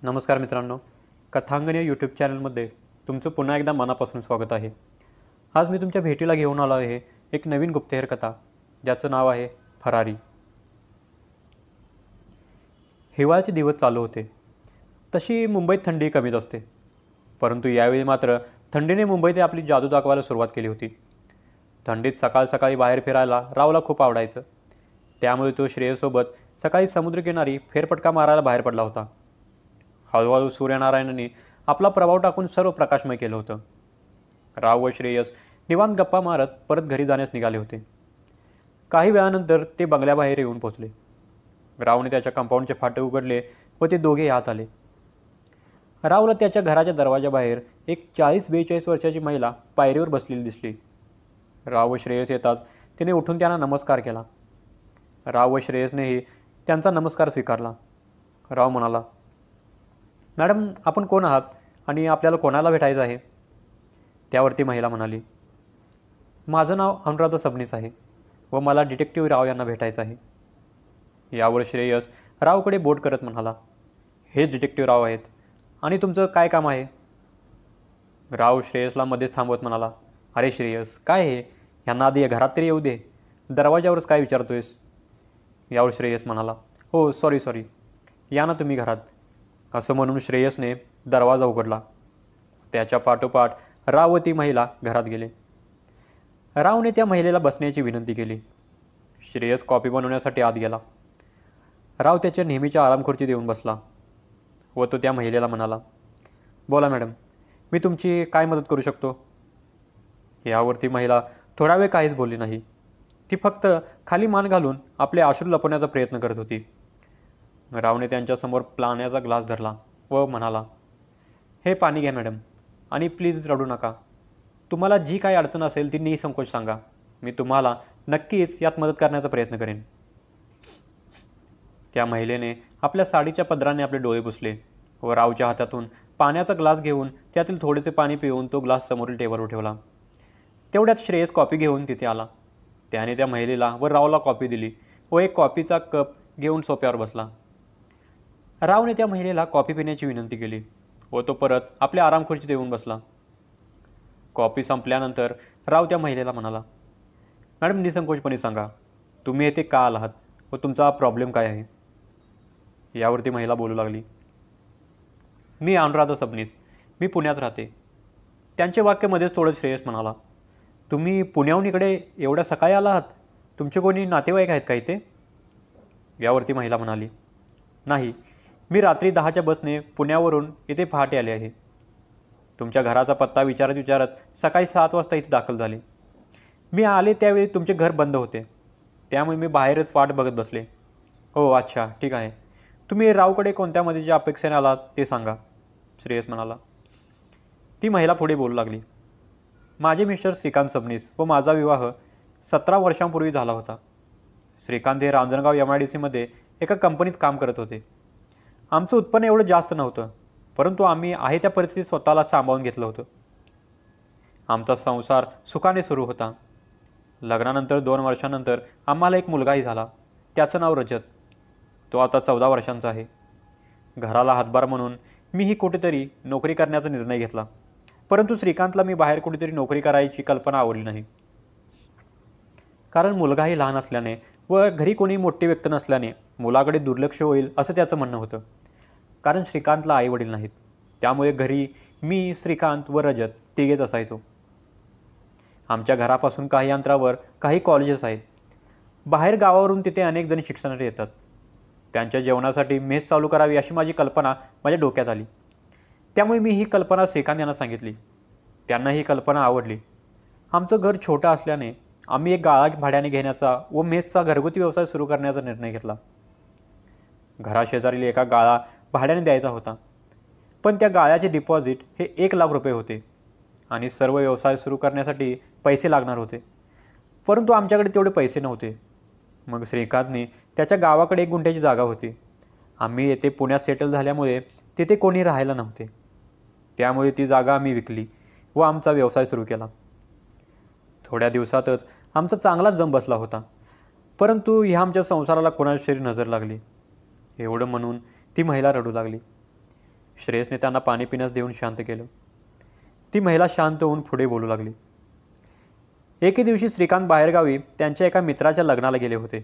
नमस्कार मित्रांनो, कथांगण या यूट्यूब चॅनलमध्ये तुमचं पुन्हा एकदा मनापासून स्वागत आहे. आज मी तुमच्या भेटीला घेऊन आलो आहे एक नवीन गुप्तहेर कथा, ज्याचं नाव आहे फरारी. हिवाळ्याचे दिवस चालू होते. तशी मुंबईत थंडी कमीच असते, परंतु यावेळी मात्र थंडीने मुंबईत आपली जादू दाखवायला सुरुवात केली होती. थंडीत सकाळ सकाळी बाहेर फिरायला रावला खूप आवडायचं. त्यामुळे तो श्रेयसोबत सकाळी समुद्रकिनारी फेरफटका मारायला बाहेर पडला होता. हळूहळू सूर्यनारायणाने आपला प्रभाव टाकून सर्व प्रकाशमय केलं होतं. राव व श्रेयस निवांत गप्पा मारत परत घरी जाण्यास निघाले होते. काही वेळानंतर ते बंगल्याबाहेर येऊन पोचले. रावने त्याच्या कंपाऊंडचे फाटे उघडले व ते दोघे आत आले. रावला त्याच्या घराच्या दरवाजाबाहेर एक 40-42 वर्षाची महिला पायरीवर बसलेली दिसली. राव व श्रेयस येताच तिने उठून त्यांना नमस्कार केला. राव व श्रेयसनेही त्यांचा नमस्कार स्वीकारला. राव म्हणाला, मॅडम, आपण कोण आहात आणि आपल्याला कोणाला भेटायचं आहे? त्यावरती महिला म्हणाली, माझं नाव अनुराधा सबनीस आहे व मला डिटेक्टिव्ह राव यांना भेटायचं आहे. यावर श्रेयस रावकडे बोट करत म्हणाला, हे डिटेक्टिव्ह राव आहेत आणि तुमचं काय काम आहे? राव श्रेयसला मध्येच थांबवत म्हणाला, अरे श्रेयस, काय आहे? ह्यांना आधी घरात तरी येऊ दे, दरवाजावरच काय विचारतोयस? यावर श्रेयस म्हणाला, हो सॉरी, या ना तुम्ही घरात. असं म्हणून श्रेयसने दरवाजा उघडला. त्याच्या पाठोपाठ राव व ती महिला घरात गेले. रावने त्या महिलेला बसण्याची विनंती केली. श्रेयस कॉफी बनवण्यासाठी आत गेला. राव त्याच्या नेहमीच्या आरामखुर्चीत येऊन बसला व तो त्या महिलेला म्हणाला, बोला मॅडम, मी तुमची काय मदत करू शकतो? यावरती महिला थोडा वेळ काहीच बोलली नाही. ती फक्त खाली मान घालून आपले अश्रू लपवण्याचा प्रयत्न करत होती. रावने त्यांच्यासमोर पाण्याचा ग्लास धरला व म्हणाला, हे पाणी घ्या मॅडम, आणि प्लीज रडू नका. तुम्हाला जी काही अडचण असेल ती निसंकोच सांगा. मी तुम्हाला नक्कीच यात मदत करण्याचा प्रयत्न करेन. त्या महिलेने आपल्या साडीच्या पदराने आपले डोळे पुसले व रावच्या हातातून पाण्याचा ग्लास घेऊन त्यातील थोडेसे पाणी पिऊन तो ग्लास समोरील टेबलवर ठेवला. तेवढ्यात श्रेयस कॉफी घेऊन तिथे आला. त्याने त्या महिलेला व रावला कॉफी दिली व एक कॉफीचा कप घेऊन सोफ्यावर बसला. रावने त्या महिलेला कॉफी पिण्याची विनंती केली व तो परत आपल्या आरामखुर्चीत येऊन बसला. कॉफी संपल्यानंतर राव त्या महिलेला म्हणाला, मॅडम, निसंकोचपणे सांगा, तुम्ही येथे का आलात व तुमचा प्रॉब्लेम काय आहे? यावरती महिला बोलू लागली, मी अनुराधा सबनीस, मी पुण्यात राहते. त्यांचे वाक्यामध्येच थोडं श्रेयस म्हणाला, तुम्ही पुण्याहून इकडे एवढ्या सकाळी आला आहात? तुमचे कोणी नातेवाईक आहेत का इथे? यावरती महिला म्हणाली, नाही, मी रात्री 10च्या बसने पुण्यावरून इथे पहाटे आले आहे. तुमच्या घराचा पत्ता विचारत सकाळी 7 वाजता इथे दाखल झाले. मी आले त्यावेळी तुमचे घर बंद होते, त्यामुळे मी बाहेरच वाट बघत बसले. हो, अच्छा, ठीक आहे. तुम्ही रावकडे कोणत्या मदतीच्या अपेक्षेने आलात ते सांगा, श्रेयस म्हणाला. ती महिला पुढे बोलू लागली, माझे मिस्टर श्रीकांत सबनीस व माझा विवाह 17 वर्षांपूर्वी झाला होता. श्रीकांत हे रांजणगाव MIDCमध्ये एका कंपनीत काम करत होते. आमचं उत्पन्न एवढं जास्त नव्हतं, परंतु आम्ही आहे त्या परिस्थितीत स्वतःला सांभाळून घेतलं होतं. आमचा संसार सुखाने सुरू होता. लग्नानंतर 2 वर्षांनंतर आम्हाला एक मुलगाही झाला. त्याचं नाव रजत. तो आता 14 वर्षांचा आहे. घराला हातभार म्हणून मीही कुठेतरी नोकरी करण्याचा निर्णय घेतला, परंतु श्रीकांतला मी बाहेर कुठेतरी नोकरी करायची कल्पना आवडली नाही. कारण मुलगाही लहान असल्याने व घरी कोणी मोठी व्यक्ती नसल्याने मुलाकडे दुर्लक्ष होईल असं त्याचं म्हणणं होतं. कारण श्रीकांतला आईवडील नाहीत, त्यामुळे घरी मी, श्रीकांत व रजत तिघेच असायचो. आमच्या घरापासून काही अंतरावर काही कॉलेजेस आहेत. बाहेर गावावरून तिथे अनेक जण शिक्षणासाठी येतात. त्यांच्या जेवणासाठी मेस चालू करावी अशी माझी कल्पना माझ्या डोक्यात आली. त्यामुळे मी ही कल्पना श्रीकांत यांना सांगितली. त्यांना ही कल्पना आवडली. आमचं घर छोटं असल्याने आम्ही एक गाळा भाड्याने घेण्याचा व मेसचा घरगुती व्यवसाय सुरू करण्याचा निर्णय घेतला. घराशेजारील एका गाळा भाड्याने द्यायचा होता, पण त्या गाळ्याचे डिपॉझिट हे 1 लाख रुपये होते आणि सर्व व्यवसाय सुरू करण्यासाठी पैसे लागणार होते, परंतु आमच्याकडे तेवढे पैसे नव्हते. मग श्रीकांतने त्याच्या गावाकडे 1 गुंठ्याची जागा होती. आम्ही येथे पुण्यात सेटल झाल्यामुळे तिथे कोणी राहायला नव्हते, त्यामुळे ती जागा आम्ही विकली व आमचा व्यवसाय सुरू केला. थोड्या दिवसातच आमचा चांगलाच जम बसला होता, परंतु ह्या आमच्या संसाराला कोणाची नजर लागली. एवढं म्हणून ती महिला रडू लागली. श्रेयसने त्यांना पाणी पिण्यास देऊन शांत केलं. ती महिला शांत होऊन पुढे बोलू लागली. एके दिवशी श्रीकांत बाहेरगावी त्यांच्या एका मित्राच्या लग्नाला गेले होते.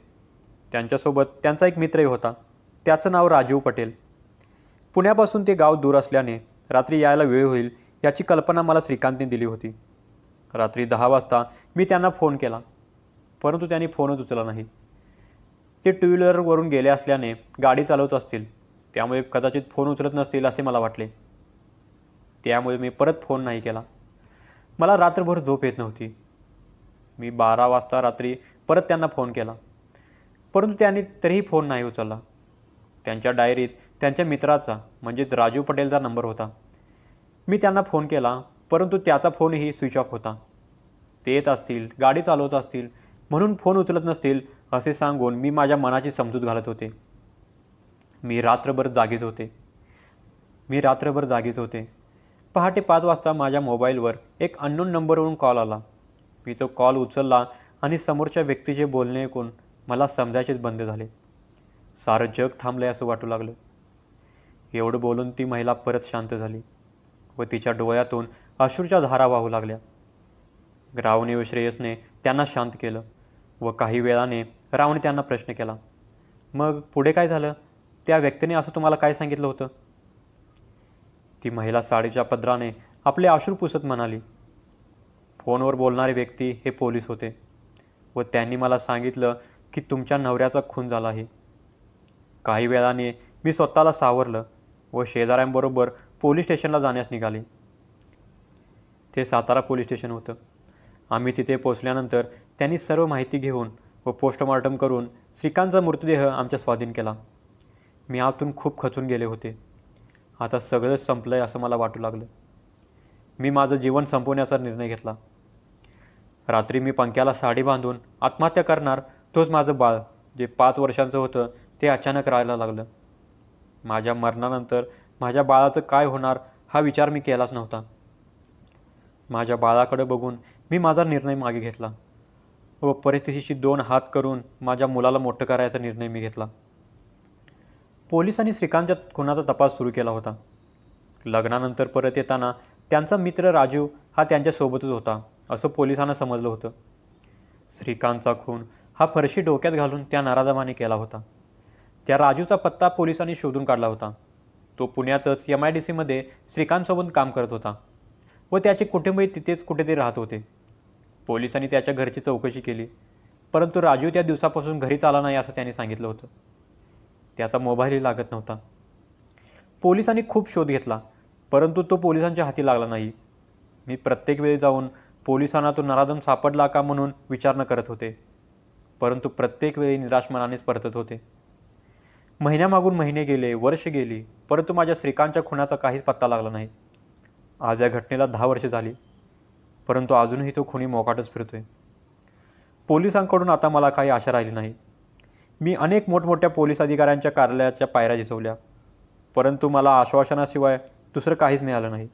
त्यांच्यासोबत त्यांचा एक मित्रही होता. त्याचं नाव राजीव पटेल. पुण्यापासून ते गाव दूर असल्याने रात्री यायला वेळ होईल याची कल्पना मला श्रीकांतने दिली होती. रात्री 10 वाजता मी त्यांना फोन केला, परंतु त्यांनी फोनच उचलला नाही. ते टू व्हीलरवरून गेले असल्याने गाडी चालवत असतील, त्यामुळे कदाचित फोन उचलत नसतील असे मला वाटले. त्यामुळे मी परत फोन नाही केला. मला रात्रभर झोप येत नव्हती. मी 12 वाजता रात्री परत त्यांना फोन केला, परंतु त्यांनी तरीही फोन नाही उचलला. त्यांच्या डायरीत त्यांच्या मित्राचा म्हणजेच राजू पटेलचा नंबर होता. मी त्यांना फोन केला, परंतु त्याचा फोनही स्विच ऑफ होता. तेच असतील, गाडी चालवत असतील म्हणून फोन उचलत नसतील असे सांगून मी माझ्या मनाची समजूत घालत होते. मी रात्रभर जागीच होते. पहाटे 5 वाजता माझ्या मोबाईलवर एक अननोन नंबरवरून कॉल आला. मी तो कॉल उचलला आणि समोरच्या व्यक्तीचे बोलणे ऐकून मला समजायचेच बंद झाले. सारं जग थांबलंय असं वाटू लागलं. एवढं बोलून ती महिला परत शांत झाली व तिच्या डोळ्यातून अश्रूच्या धारा वाहू लागल्या. रावने व श्रेयसने त्यांना शांत केलं व काही वेळाने रावने त्यांना प्रश्न केला, मग पुढे काय झालं? त्या व्यक्तीने असं तुम्हाला काय सांगितलं होतं? ती महिला साडीच्या पदराने आपले अश्रू पुसत म्हणाली, फोनवर बोलणारे व्यक्ती हे पोलीस होते व त्यांनी मला सांगितलं की तुमच्या नवऱ्याचा खून झाला आहे. काही वेळाने मी स्वतःला सावरलं व शेजाऱ्यांबरोबर पोलीस स्टेशनला जाण्यास निघाले. ते सातारा पोलीस स्टेशन होतं. आम्ही तिथे पोचल्यानंतर त्यांनी सर्व माहिती घेऊन व पोस्टमॉर्टम करून श्रीकांतचा मृतदेह आमच्या स्वाधीन केला. मी आतून खूप खचून गेले होते. आता सगळंच संपलं आहे असं मला वाटू लागलं. मी माझं जीवन संपवण्याचा निर्णय घेतला. रात्री मी पंख्याला साडी बांधून आत्महत्या करणार, तोच माझं बाळ जे 5 वर्षांचं होतं ते अचानक राहायला लागलं. माझ्या मरणानंतर माझ्या बाळाचं काय होणार हा विचार मी केलाच नव्हता. माझ्या बाळाकडे बघून मी माझा निर्णय मागे घेतला व परिस्थितीशी 2 हात करून माझ्या मुलाला मोठं करायचा निर्णय मी घेतला. पोलिसांनी श्रीकांतच्या खुनाचा तपास सुरू केला होता. लग्नानंतर परत येताना त्यांचा मित्र राजीव हा त्यांच्यासोबतच होता असं पोलिसांना समजलं होतं. श्रीकांतचा खून हा फरशी डोक्यात घालून त्या नराधमाने केला होता. त्या राजूचा पत्ता पोलिसांनी शोधून काढला होता. तो पुण्यातच MIDCमध्ये श्रीकांतसोबत काम करत होता व त्याचे कुटुंबही तिथेच कुठेतरी राहत होते. पोलिसांनी त्याच्या घरची चौकशी केली, परंतु राजू त्या दिवसापासून घरीच आला नाही असं त्यांनी सांगितलं होतं. त्याचा मोबाईलही लागत नव्हता. पोलिसांनी खूप शोध घेतला, परंतु तो पोलिसांच्या हाती लागला नाही. मी प्रत्येक वेळी जाऊन पोलिसांना तो नराधम सापडला का म्हणून विचारणा करत होते, परंतु प्रत्येक वेळी निराश मनानेच परतत होते. महिन्यामागून महिने गेले, वर्ष गेली, परंतु माझ्या श्रीकांतच्या खुनाचा काहीच पत्ता लागला नाही. आज या घटनेला 10 वर्षे झाली, परंतु अजूनही तो खुनी मोकाटच फिरतोय. पोलिसांकडून आता मला काही आशा राहिली नाही. मी अनेक मोठमोठ्या पोलीस अधिकाऱ्यांच्या कार्यालयाच्या पायऱ्या झिजवल्या, परंतु मला आश्वासनाशिवाय दुसरं काहीच मिळालं नाही.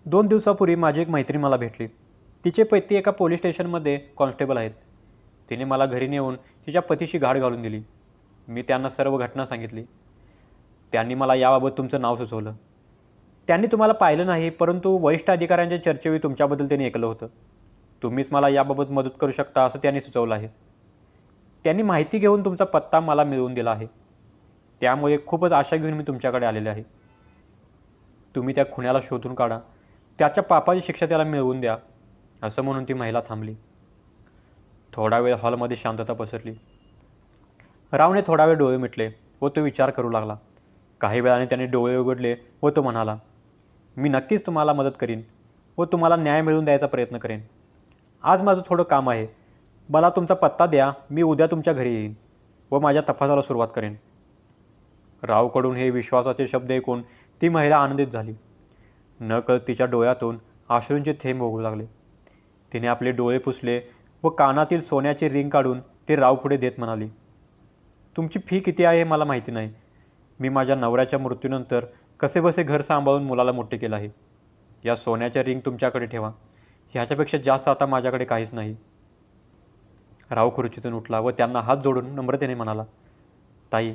2 दिवसापूर्वी माझी एक मैत्रीण मला भेटली. तिचे पती एका पोलीस स्टेशनमध्ये कॉन्स्टेबल आहेत. तिने मला घरी नेऊन तिच्या पतीशी गाठ घालून दिली. मी त्यांना सर्व घटना सांगितली. त्यांनी मला याबाबत तुमचं नाव सुचवलं. त्यांनी तुम्हाला पाहिलं नाही, परंतु वरिष्ठ अधिकाऱ्यांच्या चर्चेवेळी तुमच्याबद्दल त्यांनी ऐकलं होतं. तुम्हीच मला याबाबत मदत करू शकता असं त्यांनी सुचवलं आहे. त्यांनी माहिती घेऊन तुमचा पत्ता मला मिळवून दिला आहे. त्यामुळे खूपच आशा घेऊन मी तुमच्याकडे आलेले आहे. तुम्ही त्या खुन्याला शोधून काढा, त्याच्या पापाची शिक्षा त्याला मिळवून द्या असं म्हणून ती महिला थांबली. थोडा वेळ हॉलमध्ये शांतता पसरली. रावने थोडा वेळ डोळे मिटले व तो विचार करू लागला. काही वेळाने त्याने डोळे उघडले व तो म्हणाला, मी नक्कीच तुम्हाला मदत करीन व तुम्हाला न्याय मिळवून द्यायचा प्रयत्न करेन. आज माझं थोडं काम आहे. मला तुमचा पत्ता द्या, मी उद्या तुमच्या घरी येईन व माझ्या तपासाला सुरुवात करेन. रावकडून हे विश्वासाचे शब्द ऐकून ती महिला आनंदित झाली. नकळत तिच्या डोळ्यातून अश्रूंचे थेंब ओघळू लागले. तिने आपले डोळे पुसले व कानातील सोन्याचे रिंग काढून ते राव पुढे देत म्हणाली, तुमची फी किती आहे मला माहिती नाही. मी माझ्या नवऱ्याच्या मृत्यूनंतर कसेबसे घर सांभाळून मुलाला मोठे केलं आहे. या सोन्याच्या रिंग तुमच्याकडे ठेवा. ह्याच्यापेक्षा जास्त आता माझ्याकडे काहीच नाही. राव खुर्चीतून उठला व त्यांना हात जोडून नम्रतेने म्हणाला, ताई,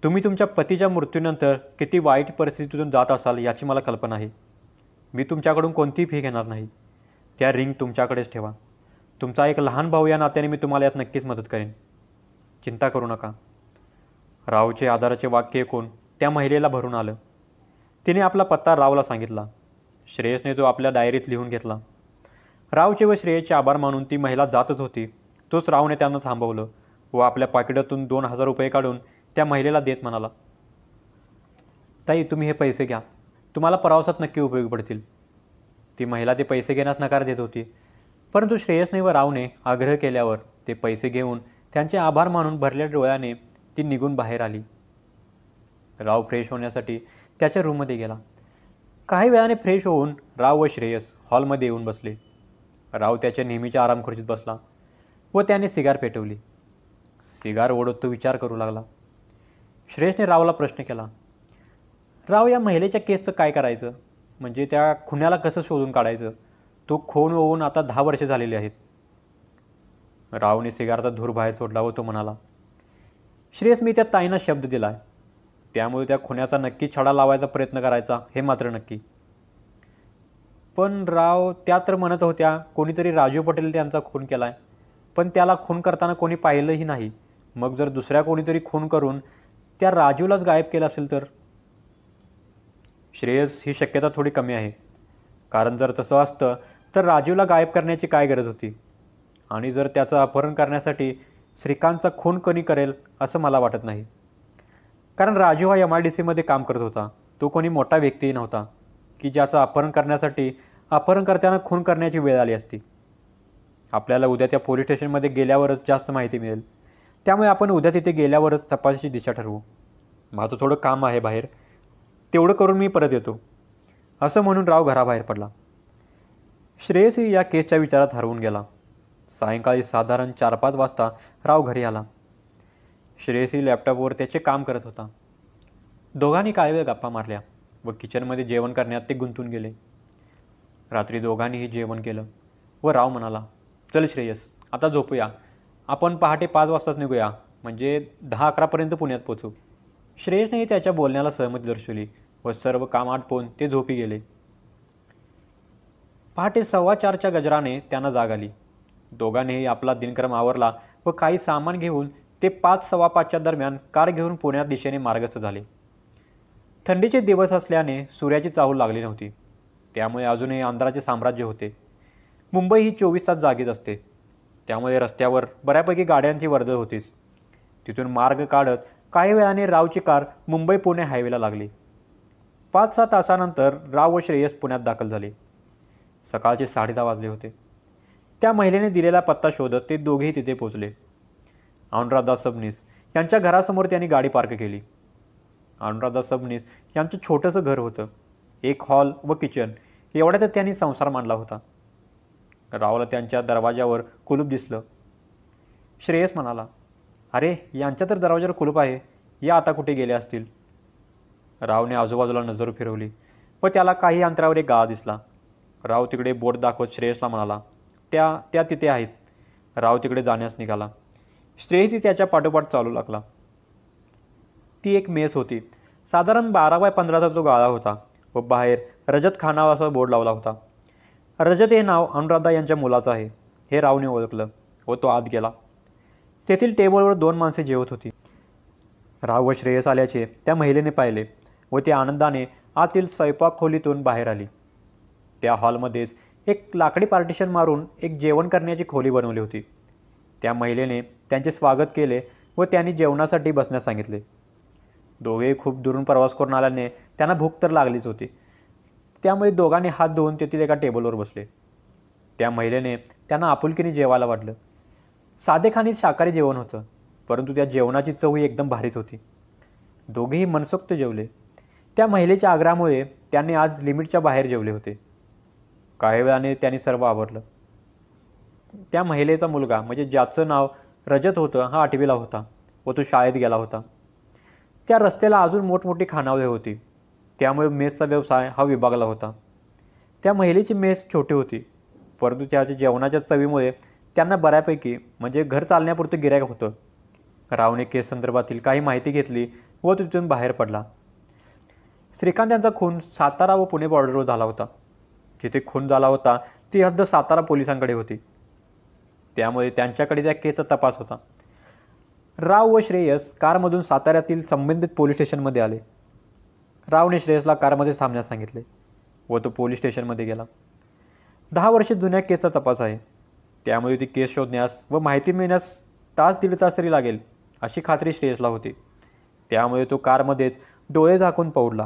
तुम्ही तुमच्या पतीच्या मृत्यूनंतर किती वाईट परिस्थितीतून जात असाल याची मला कल्पना आहे. मी तुमच्याकडून कोणतीही फी घेणार नाही. त्या रिंग तुमच्याकडेच ठेवा. तुमचा एक लहान भाऊ या नात्याने मी तुम्हाला यात नक्कीच मदत करेन. चिंता करू नका. रावचे आधाराचे वाक्य ऐकून त्या महिलेला भरून आलं. तिने आपला पत्ता रावला सांगितला. श्रेयसने तो आपल्या डायरीत लिहून घेतला. रावचे व श्रेयसचे आभार मानून ती महिला जातच होती. तोच रावने त्यांना थांबवलं व आपल्या पाकिटातून 2,000 रुपये काढून त्या महिलेला देत म्हणाला, ताई, तुम्ही हे पैसे घ्या. तुम्हाला प्रवासात नक्की उपयोगी पडतील. ती महिला ते पैसे घेण्यास नकार देत होती, परंतु श्रेयसने व रावने आग्रह केल्यावर ते पैसे घेऊन त्यांचे आभार मानून भरल्या डोळ्याने ती निघून बाहेर आली. राव फ्रेश होण्यासाठी त्याच्या रूममध्ये गेला. काही वेळाने फ्रेश होऊन राव व श्रेयस हॉलमध्ये येऊन बसले. राव त्याच्या नेहमीच्या आरामखुर्चीत बसला व त्याने सिगार पेटवली. सिगार ओढत तो विचार करू लागला. श्रेयसने रावला प्रश्न केला, राव, या महिलेच्या केसचं काय करायचं? म्हणजे त्या खुन्याला कसं शोधून काढायचं? तो खून होऊन आता 10 वर्षे झालेली आहेत. रावने सिगारचा धूर बाहेर सोडला व तो म्हणाला, श्रेयस, मी त्या ताईंना शब्द दिला, त्यामुळे त्या खुन्याचा नक्की छडा लावायचा प्रयत्न करायचा हे मात्र नक्की. पण राव, त्या तर म्हणत होत्या कोणीतरी राजू पटेल त्यांचा खून केलाय, पण त्याला खून करताना कोणी पाहिलंही नाही. मग जर दुसऱ्या कोणीतरी खून करून त्या राजूलाच गायब केलं असेल तर? श्रेयस, ही शक्यता थोडी कमी आहे. कारण जर तसं असतं तर राजूला गायब करण्याची काय गरज होती? आणि जर त्याचं अपहरण करण्यासाठी श्रीकांतचा खून कोणी करेल असं मला वाटत नाही. कारण राजू हा MIDCमध्ये काम करत होता. तो कोणी मोठा व्यक्तीही नव्हता की ज्याचं अपहरण करण्यासाठी अपहरणकर्त्यांना खून करण्याची वेळ आली असती. आपल्याला उद्या त्या पोलीस स्टेशनमध्ये गेल्यावरच जास्त माहिती मिळेल. त्यामुळे आपण उद्या तिथे गेल्यावरच तपासाची दिशा ठरवू. माझं थोडं काम आहे बाहेर, तेवढं करून मी परत येतो. असं म्हणून राव घराबाहेर पडला. श्रेयसही या केसच्या विचारात हरवून गेला. सायंकाळी साधारण 4-5 वाजता राव घरी आला. श्रेयसही लॅपटॉपवर त्याचे काम करत होता. दोघांनी काही वेळ गप्पा मारल्या व किचनमध्ये जेवण करण्यात ते गुंतून गेले. रात्री दोघांनीही जेवण केलं व राव म्हणाला, चल श्रेयस, आता झोपूया. आपण पहाटे 5 वाजताच निघूया, म्हणजे 10-11पर्यंत पुण्यात पोचू. श्रेयसनेही त्याच्या बोलण्याला सहमती दर्शवली व सर्व काम आटपून ते झोपी गेले. पहाटे 4:15च्या गजराने त्यांना जाग आली. दोघांनीही आपला दिनक्रम आवरला व काही सामान घेऊन ते 5-5:15च्या दरम्यान कार घेऊन पुण्यात दिशेने मार्गस्थ झाले. थंडीचे दिवस असल्याने सूर्याची चाहूल लागली नव्हती, त्यामुळे अजूनही अंधाराचे साम्राज्य होते. मुंबई ही 24 तास जागीच असते, त्यामुळे रस्त्यावर बऱ्यापैकी गाड्यांची वर्दळ होतीच. तिथून मार्ग काढत काही वेळाने रावची कार मुंबई-पुणे हायवेला लागली. 5-6 तासानंतर राव व श्रेयस पुण्यात दाखल झाले. सकाळचे 10:30 वाजले होते. त्या महिलेने दिलेला पत्ता शोधत ते दोघेही तिथे पोचले. अनुराधा सबनीस यांच्या घरासमोर त्यांनी गाडी पार्क केली. अनुराधा सबनीस यांचं छोटंसं घर होतं. एक हॉल व किचन एवढ्यातच त्यांनी संसार मांडला होता. रावला त्यांच्या दरवाजावर कुलूप दिसलं. श्रेयस म्हणाला, अरे, यांच्या तर दरवाजावर कुलूप आहे, या आता कुठे गेले असतील. रावने आजूबाजूला नजर फिरवली व त्याला काही अंतरावर एक गाळा दिसला. राव तिकडे बोट दाखवत श्रेयसला म्हणाला, त्या तिथे आहेत. राव तिकडे जाण्यास निघाला. श्रेयसही त्याच्या पाठोपाठ चालू लागला. ती एक मेस होती. साधारण 12x15चा तो गाळा होता व बाहेर रजत खाना असा बोर्ड लावला होता. रजत हे नाव अनुराधा यांच्या मुलाचं आहे हे रावने ओळखलं व तो आत गेला. तेथील टेबलवर 2 माणसे जेवत होती. राव व श्रेयस आल्याचे त्या महिलेने पाहिले व ते आनंदाने आतील स्वयंपाक खोलीतून बाहेर आली. त्या हॉलमध्येच एक लाकडी पार्टिशन मारून एक जेवण करण्याची खोली बनवली होती. त्या महिलेने त्यांचे स्वागत केले व त्यांनी जेवणासाठी बसण्यास सांगितले. दोघेही खूप दुरून प्रवास करून आल्याने त्यांना भूक तर लागलीच होती. त्यामुळे दोघांनी हात धुवून तेथील एका टेबलवर बसले. त्या महिलेने त्यांना आपुलकीने जेवायला वाढलं. साधेखानी शाकाहारी जेवण होतं, परंतु त्या जेवणाची चवही एकदम भारीच होती. दोघेही मनसोक्त जेवले. त्या महिलेच्या आग्रहामुळे त्यांनी आज लिमिटच्या बाहेर जेवले होते. काही वेळाने त्यांनी सर्व आवरलं. त्या महिलेचा मुलगा, म्हणजे ज्याचं नाव रजत होतं, हा 8वीला होता व तो शाळेत गेला होता. त्या रस्त्याला अजून मोठमोठी खानावळे होती, त्यामुळे मेसचा व्यवसाय हा विभागला होता. त्या महिलेची मेस छोटी होती, परंतु त्याच्या जेवणाच्या चवीमुळे त्यांना बऱ्यापैकी, म्हणजे घर चालण्यापुरतं गिऱ्हाईक होतं. रावने केस संदर्भातील काही माहिती घेतली व तिथून बाहेर पडला. श्रीकांत यांचा खून सातारा व पुणे बॉर्डरवर झाला होता. जिथे खून झाला होता ती हद्द सातारा पोलिसांकडे होती. त्यामुळे त्यांच्याकडे त्या केसचा तपास होता. राव व श्रेयस कारमधून साताऱ्यातील संबंधित पोलीस स्टेशनमध्ये आले. रावने श्रेयसला कारमध्ये थांबण्यास सांगितले व तो पोलीस स्टेशनमध्ये गेला. 10 वर्षे जुन्या केसचा तपास आहे, त्यामुळे ती केस शोधण्यास व माहिती मिळण्यास दीड तास तरी लागेल अशी खात्री श्रेयसला होती. त्यामुळे तो कारमध्येच डोळे झाकून पडला.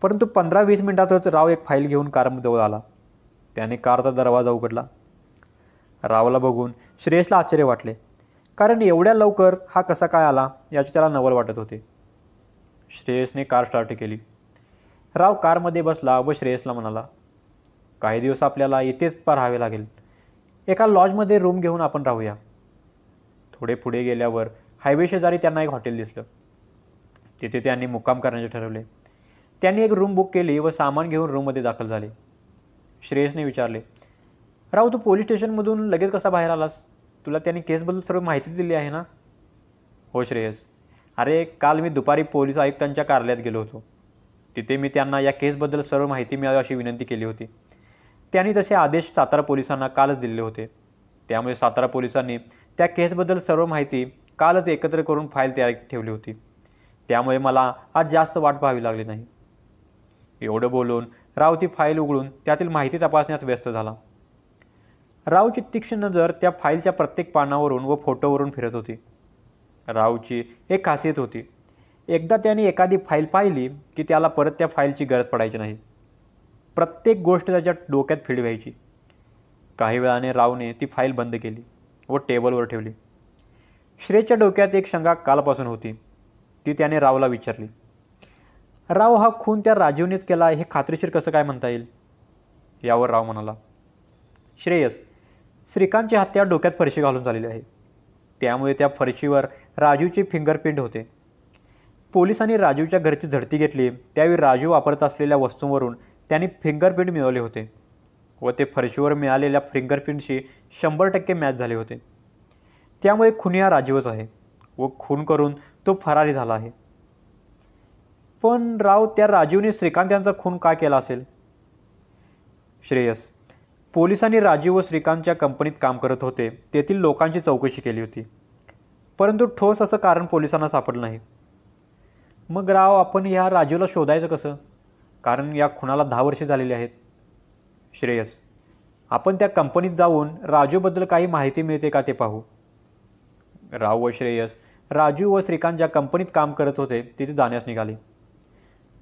परंतु 15-20 मिनिटातच राव एक फाईल घेऊन कारजवळ आला. त्याने कारचा दरवाजा उघडला. रावला बघून श्रेयसला आश्चर्य वाटले, कारण एवढ्या लवकर हा कसा काय आला याची त्याला नवल वाटत होते. श्रेयसने कार स्टार्ट केली. राव कारमध्ये बसला व श्रेयसला म्हणाला, काही दिवस आपल्याला इथेच राहावे लागेल. एका लॉजमध्ये रूम घेऊन आपण राहूया. थोडे पुढे गेल्यावर हायवे शेजारी त्यांना एक हॉटेल दिसलं. तिथे त्यांनी मुक्काम करण्याचे ठरवले. त्यांनी एक रूम बुक केली व सामान घेऊन रूममध्ये दाखल झाले. श्रेयसने विचारले, राव तू पोलीस स्टेशनमधून लगेच कसा बाहेर आलास? तुला त्यांनी केसबद्दल सर्व माहिती दिली आहे ना? हो श्रेयस, अरे काल मी दुपारी पोलीस आयुक्तांच्या कार्यालयात गेलो होतो. तिथे मी त्यांना या केसबद्दल सर्व माहिती मिळावी अशी विनंती केली होती. त्यांनी तसे आदेश सातारा पोलिसांना कालच दिले होते. त्यामुळे सातारा पोलिसांनी त्या केसबद्दल सर्व माहिती कालच एकत्र करून फाईल तयार ठेवली होती. त्यामुळे मला आज जास्त वाट पाहावी लागली नाही. एवढं बोलून राव ती फाईल उघडून त्यातील माहिती तपासण्यास व्यस्त झाला. रावची तीक्ष्ण नजर त्या फाईलच्या प्रत्येक पानावरून व फोटोवरून फिरत होती. रावची एक खासियत होती, एकदा त्याने एखादी फाईल पाहिली की त्याला परत त्या फाईलची गरज पडायची नाही. प्रत्येक गोष्ट त्याच्या डोक्यात फिट व्हायची. काही वेळाने रावने ती फाईल बंद केली व टेबलवर ठेवली. श्रेयसच्या डोक्यात एक शंका कालपासून होती. ती त्याने रावला विचारली, राव हा खून त्या राजीवनेच केला हे खात्रीशीर कसं काय म्हणता येईल? यावर राव म्हणाला, श्रेयस, श्रीकांतची हत्या डोक्यात फरशी घालून झालेली आहे. त्यामुळे त्या फरशीवर राजूची फिंगरप्रिंट होते. पोलिसांनी राजूच्या घरची झडती घेतली त्यावेळी राजू वापरत असलेल्या वस्तूंवरून त्यांनी फिंगरप्रिंट मिळवले होते व ते फरशीवर मिळालेल्या फिंगरप्रिंटशी 100% मॅच झाले होते. त्यामुळे खुनी हा राजीवच आहे व खून करून तो फरारी झाला आहे. पण राव त्या राजीवने श्रीकांत यांचा खून का केला असेल? श्रेयस, पोलिसांनी राजीव व श्रीकांतच्या कंपनीत काम करत होते तेथील लोकांची चौकशी केली होती, परंतु ठोस असं कारण पोलिसांना सापडलं नाही. मग राव आपण ह्या राजीवला शोधायचं कसं? कारण या खुनाला 10 वर्षे झालेली आहेत. श्रेयस, आपण त्या कंपनीत जाऊन राजूबद्दल काही माहिती मिळते का ते पाहू. राव व श्रेयस राजू व श्रीकांत ज्या कंपनीत काम करत होते तिथे जाण्यास निघाले.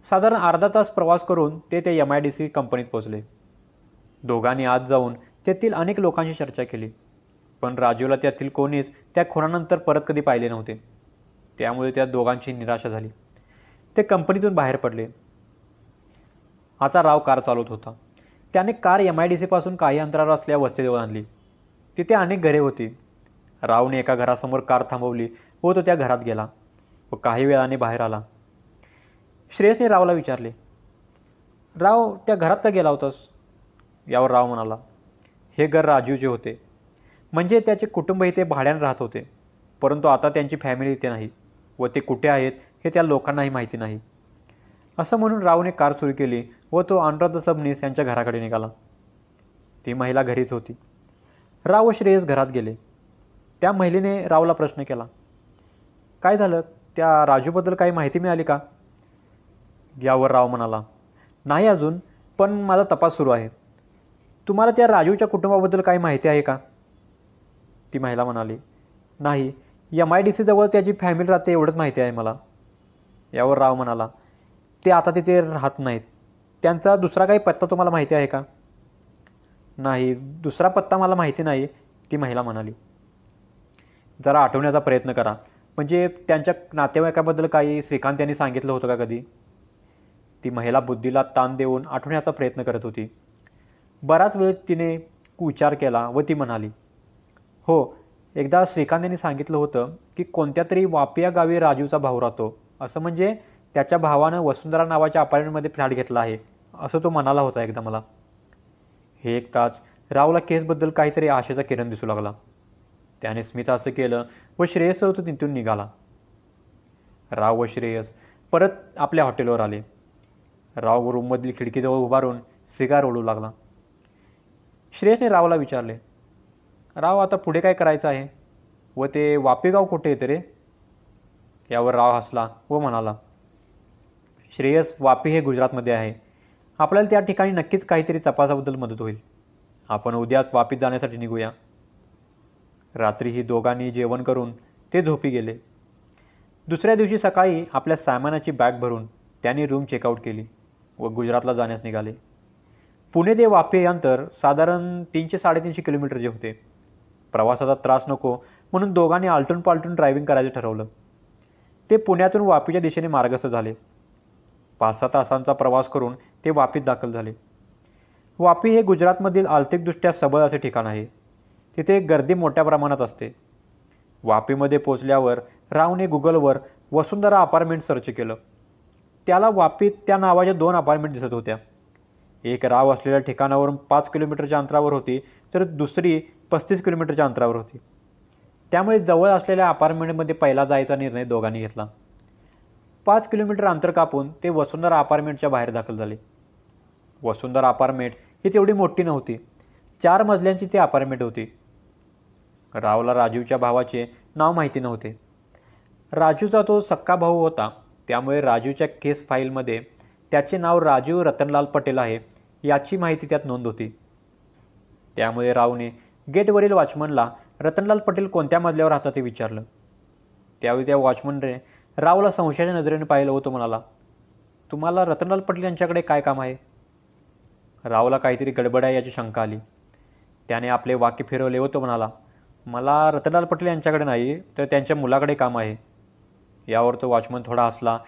साधारण अर्धा तास प्रवास करून ते MIDC कंपनीत पोहोचले. दोघांनी आत जाऊन तेथील अनेक लोकांशी चर्चा केली, पण राजूला त्यातील कोणीच त्या खुनानंतर परत कधी पाहिले नव्हते. त्यामुळे त्या दोघांची निराशा झाली. ते कंपनीतून बाहेर पडले. आता राव कार चालवत होता. त्याने कार MIDC पासून काही अंतरावर असलेल्या वस्तीजवळ आणली. तिथे अनेक घरे होती. रावने एका घरासमोर कार थांबवली व तो त्या घरात गेला व काही वेळाने बाहेर आला. श्रेयसने रावला विचारले, राव त्या घरात का गेला होतास? यावर राव म्हणाला, हे घर राजूचे होते, म्हणजे त्याचे कुटुंब इथे भाड्याने राहत होते, परंतु आता त्यांची फॅमिली इथे नाही व ते कुठे आहेत हे त्या लोकांनाही माहिती नाही. असं म्हणून रावने कार सुरू केली व तो अनुराधा सबनीस यांच्या घराकडे निघाला. ती महिला घरीच होती. राव व श्रेयस घरात गेले. त्या महिलेने रावला प्रश्न केला, काय झालं? त्या राजूबद्दल काही माहिती मिळाली का? यावर राव म्हणाला, नाही अजून, पण माझा तपास सुरू आहे. तुम्हाला त्या राजूच्या कुटुंबाबद्दल काही माहिती आहे का? ती महिला म्हणाली, नाही, MIDC जवळ त्याची फॅमिली राहते एवढंच माहिती आहे मला. यावर राव म्हणाला, ते आता तिथे राहत नाहीत. त्यांचा दुसरा काही पत्ता तुम्हाला माहिती आहे का? नाही, दुसरा पत्ता मला माहिती नाही, ती महिला म्हणाली. जरा आठवण्याचा प्रयत्न करा, म्हणजे त्यांच्या नातेवाईकाबद्दल काही श्रीकांत यांनी सांगितलं होतं का कधी? ती महिला बुद्धीला ताण देऊन आठवण्याचा प्रयत्न करत होती. बराच वेळ तिने विचार केला व ती म्हणाली, हो, एकदा श्रीकांत यांनी सांगितलं होतं की कोणत्या तरी वापिया गावी राजूचा भाऊ राहतो, असं म्हणजे त्याच्या भावानं वसुंधरा नावाच्या अपार्टमेंटमध्ये फ्लॅट घेतला आहे असं तो म्हणाला होता एकदा मला. हे ऐकताच रावला केसबद्दल काहीतरी आशेचा किरण दिसू लागला. त्याने स्मित असं केलं व श्रेयस तो तिथून निघाला. राव व श्रेयस परत आपल्या हॉटेलवर आले. राव रूममधील खिडकीजवळ उभारून सिगार ओढू लागला. श्रेयसने रावला विचारले, राव आता पुढे काय करायचं आहे व ते वापेगाव कुठे येते रे? यावर राव हसला व म्हणाला, श्रेयस, वापी हे गुजरातमध्ये आहे. आपल्याला त्या ठिकाणी नक्कीच काहीतरी तपासाबद्दल मदत होईल. आपण उद्याच वापीत जाण्यासाठी निघूया. रात्री ही दोघांनी जेवण करून ते झोपी गेले. दुसऱ्या दिवशी सकाळी आपल्या सामानाची बॅग भरून त्यांनी रूम चेकआउट केली व गुजरातला जाण्यास निघाले. पुणे ते वापी हे अंतर साधारण 300-350 किलोमीटरचे होते. प्रवासाचा त्रास नको म्हणून दोघांनी आलटून पालटून ड्रायव्हिंग करायचं ठरवलं. ते पुण्यातून वापीच्या दिशेने मार्गस्थ झाले. 5-6 तासांचा प्रवास करून ते वापीत दाखल झाले. वापी हे गुजरातमधील आर्थिकदृष्ट्या सबळ असे ठिकाण आहे. तिथे गर्दी मोठ्या प्रमाणात असते. वापीमध्ये पोचल्यावर रावने गुगलवर वसुंधरा अपार्टमेंट सर्च केलं. त्याला वापीत त्या नावाच्या 2 अपार्टमेंट दिसत होत्या. एक राव असलेल्या ठिकाणावरून 5 किलोमीटरच्या अंतरावर होती, तर दुसरी 35 किलोमीटरच्या अंतरावर होती. त्यामुळे जवळ असलेल्या अपार्टमेंटमध्ये पहिला जायचा निर्णय दोघांनी घेतला. 5 किलोमीटर अंतर कापून ते वसुंधरा अपार्टमेंटच्या बाहेर दाखल झाले. वसुंधरा अपार्टमेंट ही तेवढी मोठी नव्हती. 4 मजल्यांची ती अपार्टमेंट होती. रावला राजूच्या भावाचे नाव माहिती नव्हते. राजूचा तो सक्का भाऊ होता, त्यामुळे राजूच्या केस फाईलमध्ये त्याचे नाव राजू रतनलाल पटेल आहे याची माहिती त्यात नोंद होती. त्यामुळे रावने गेटवरील वॉचमनला रतनलाल पटेल कोणत्या मजल्यावर राहतात ते विचारलं. त्यावेळी त्या वॉचमनने रावला संशयाच्या नजरेने पाहिलं होतं. म्हणाला, तुम्हाला रतनलाल पटेल यांच्याकडे काय काम आहे? रावला काहीतरी गडबड आहे याची शंका आली. त्याने आपले वाक्य फिरवले होतं. म्हणाला, मला रतनलाल पटेल यांच्याकडे नाही, तर त्यांच्या मुलाकडे काम आहे. यावर तो वॉचमन थोडा हसला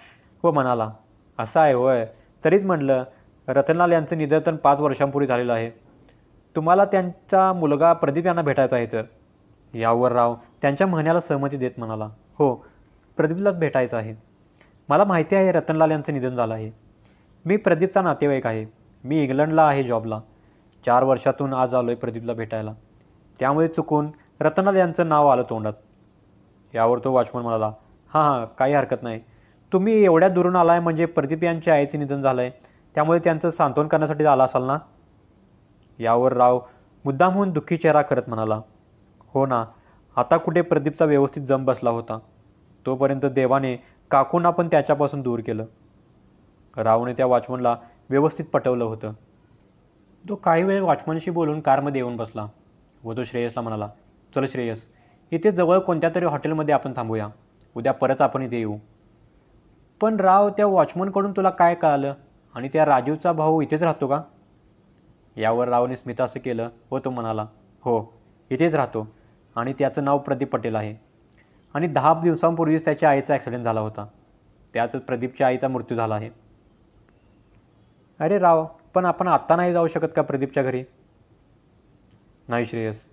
व म्हणाला, असं आहे होय, तरीच म्हटलं, रतनलाल यांचं निधन 5 वर्षांपूर्वी झालेलं आहे. तुम्हाला त्यांचा मुलगा प्रदीप यांना भेटायचा आहे तर? यावर राव त्यांच्या म्हणण्याला सहमती देत म्हणाला, हो, प्रदीपलाच भेटायचं आहे. मला माहिती आहे रतनलाल यांचं निधन झालं आहे. मी प्रदीपचा नातेवाईक आहे. मी इंग्लंडला आहे जॉबला. 4 वर्षातून आज आलो आहे प्रदीपला भेटायला. त्यामुळे चुकून रतनलाल यांचं नाव आलं तोंडात. यावर तो वॉचमन म्हणाला, हां, काही हरकत नाही. तुम्ही एवढ्या दुरून आलाय म्हणजे प्रदीप यांच्या आईचं निधन झालं आहे, त्यामुळे त्यांचं सांत्वन करण्यासाठी आला असाल ना? यावर राव मुद्दामहून दुःखी चेहरा करत म्हणाला, हो ना, आता कुठे प्रदीपचा व्यवस्थित जम बसला होता. तोपर्यंत देवाने काकूंना पण त्याच्यापासून दूर केलं. रावने त्या वॉचमनला व्यवस्थित पटवलं होतं. तो काही वेळ वॉचमनशी बोलून कारमध्ये येऊन बसला व तो श्रेयसला म्हणाला, चल श्रेयस, इथे जवळ कोणत्या तरी हॉटेलमध्ये आपण थांबूया. उद्या परत आपण इथे येऊ. पण राव, त्या वॉचमनकडून तुला काय कळालं आणि त्या राजूचा भाऊ इथेच राहतो का? यावर रावने स्मिताचं केलं व तो म्हणाला, हो, इथेच राहतो आणि त्याचं नाव प्रदीप पटेल आहे. आणि 10 दिवसांपूर्वीच त्याच्या आईचा ॲक्सिडेंट झाला होता. त्याच प्रदीपच्या आईचा मृत्यू झाला आहे. अरे राव, पण आपण आत्ता नाही जाऊ शकत का प्रदीपच्या घरी? नाही श्रेयस,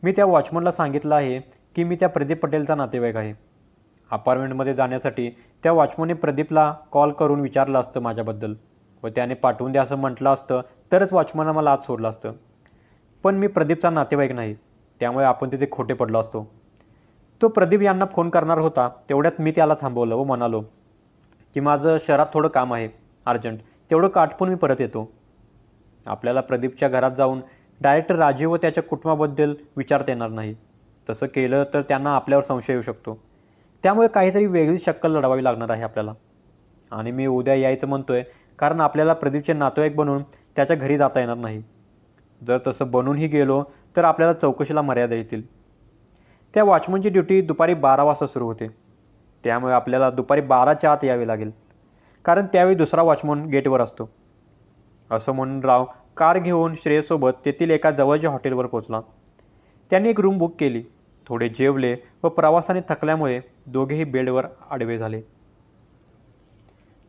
मी त्या वॉचमनला सांगितलं आहे की मी त्या प्रदीप पटेलचा नातेवाईक आहे. अपार्टमेंटमध्ये जाण्यासाठी त्या वॉचमनने प्रदीपला कॉल करून विचारलं असतं माझ्याबद्दल व त्याने पाठवून द्या असं म्हटलं असतं तरच वॉचमननं मला आत सोडलं असतं. पण मी प्रदीपचा नातेवाईक नाही, त्यामुळे आपण तिथे खोटे पडलो असतो. तो प्रदीप यांना फोन करणार होता, तेवढ्यात मी त्याला थांबवलं व म्हणालो की माझं शहरात थोडं काम आहे अर्जंट, तेवढं आटपून मी परत येतो. आपल्याला प्रदीपच्या घरात जाऊन डायरेक्ट राजीव व त्याच्या कुटुंबाबद्दल विचारता येणार नाही. तसं केलं तर त्यांना आपल्यावर संशय येऊ शकतो. त्यामुळे काहीतरी वेगळीच शक्कल लढवावी लागणार आहे आपल्याला. आणि मी उद्या यायचं म्हणतोय कारण आपल्याला प्रदीपचे नातेवाईक बनून त्याच्या घरी जाता येणार नाही. जर तसं बनूनही गेलो तर आपल्याला चौकशीला मर्यादा येतील. त्या वॉचमनची ड्युटी दुपारी 12 वाजता सुरू होते. त्यामुळे आपल्याला दुपारी 12च्या आत यावे लागेल, कारण त्यावेळी दुसरा वॉचमन गेटवर असतो. असं म्हणून राव कार घेऊन श्रेयसोबत तेथील एका जवळच्या हॉटेलवर पोहोचला. त्यांनी एक रूम बुक केली. थोडे जेवले व प्रवासाने थकल्यामुळे दोघेही बेडवर आडवे झाले.